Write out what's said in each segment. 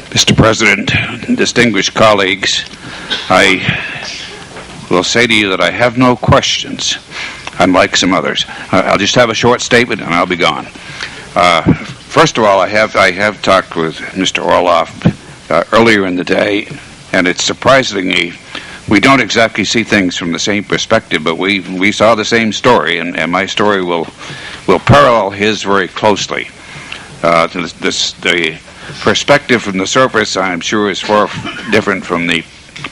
Mr. President, distinguished colleagues, I will say to you that I have no questions, unlike some others. I'll just have a short statement and I'll be gone. First of all, I have talked with Mr. Orloff earlier in the day, and it's surprising me. We don't exactly see things from the same perspective, but we saw the same story, and my story will parallel his very closely. The perspective from the surface, I'm sure, is far different from the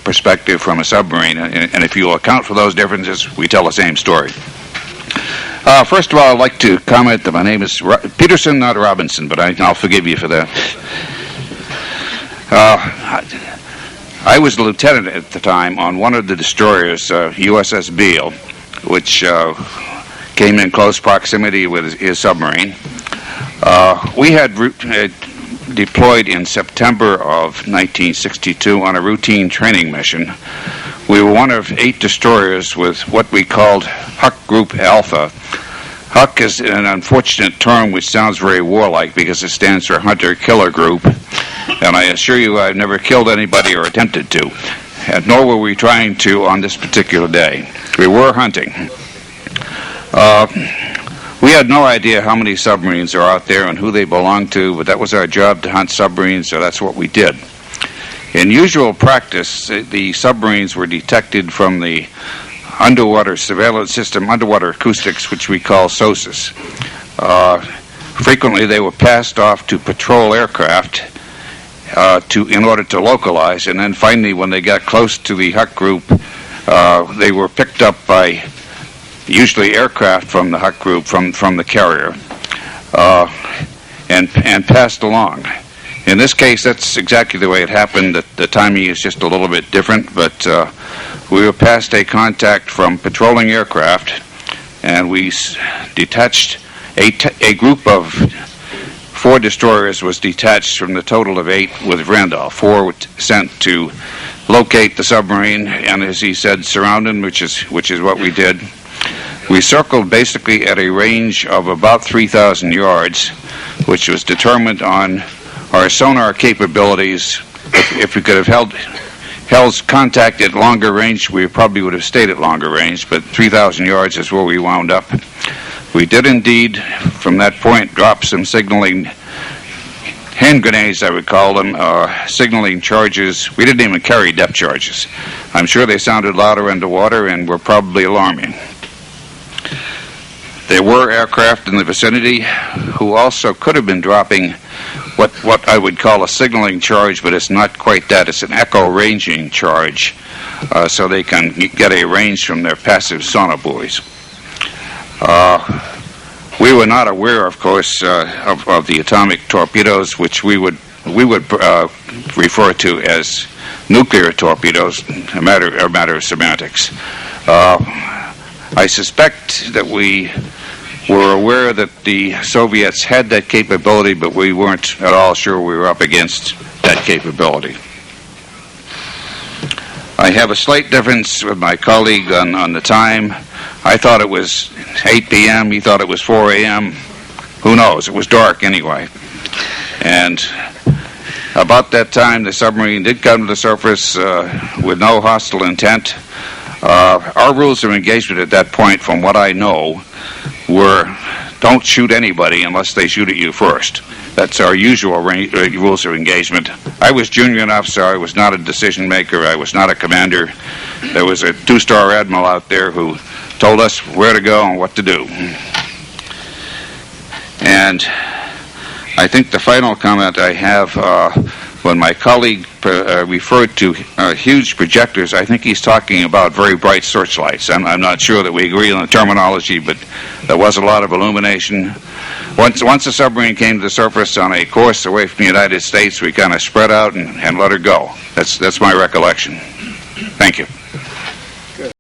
perspective from a submarine, and if you account for those differences, we tell the same story. First of all, I'd like to comment that my name is Peterson, not Robinson, but I'll forgive you for that. I was a lieutenant at the time on one of the destroyers, USS Beale, which came in close proximity with his submarine. We had deployed in September of 1962 on a routine training mission. We were one of 8 destroyers with what we called Huck Group Alpha. Huck is an unfortunate term which sounds very warlike because it stands for Hunter Killer Group, and I assure you I've never killed anybody or attempted to, and nor were we trying to on this particular day. We were hunting. We had no idea how many submarines are out there and who they belonged to, but that was our job, to hunt submarines, so that's what we did. In usual practice, the submarines were detected from the underwater surveillance system, underwater acoustics, which we call SOSUS. Frequently, they were passed off to patrol aircraft in order to localize, and then finally, when they got close to the Huck Group, they were picked up by usually aircraft from the Huck Group, from the carrier, and passed along. In this case, that's exactly the way it happened. The timing is just a little bit different, but we were past a contact from patrolling aircraft, and we detached a group of 4 destroyers was detached from the total of 8 with Randolph. 4 were sent to locate the submarine, and as he said, surround him, which is what we did. We circled basically at a range of about 3,000 yards, which was determined on our sonar capabilities. If we could have held contact at longer range, we probably would have stayed at longer range, but 3,000 yards is where we wound up. We did indeed, from that point, drop some signaling hand grenades, I would call them, signaling charges. We didn't even carry depth charges. I'm sure they sounded louder underwater and were probably alarming. There were aircraft in the vicinity who also could have been dropping what I would call a signaling charge, but it's not quite that. It's an echo ranging charge, so they can get a range from their passive sonar buoys. We were not aware, of course, of the atomic torpedoes, which we would refer to as nuclear torpedoes, a matter of semantics. I suspect that we were aware that the Soviets had that capability, but we weren't at all sure we were up against that capability. I have a slight difference with my colleague on the time. I thought it was 8 p.m., he thought it was 4 a.m. Who knows? It was dark anyway. And about that time, the submarine did come to the surface with no hostile intent. Our rules of engagement at that point, from what I know, were don't shoot anybody unless they shoot at you first. That's our usual rules of engagement. I was junior enough, so I was not a decision maker. I was not a commander. There was a 2-star admiral out there who told us where to go and what to do. And I think the final comment I have, when my colleague referred to huge projectors, I think he's talking about very bright searchlights. I'm not sure that we agree on the terminology, but there was a lot of illumination. Once the submarine came to the surface on a course away from the United States, we kind of spread out and let her go. That's my recollection. Thank you.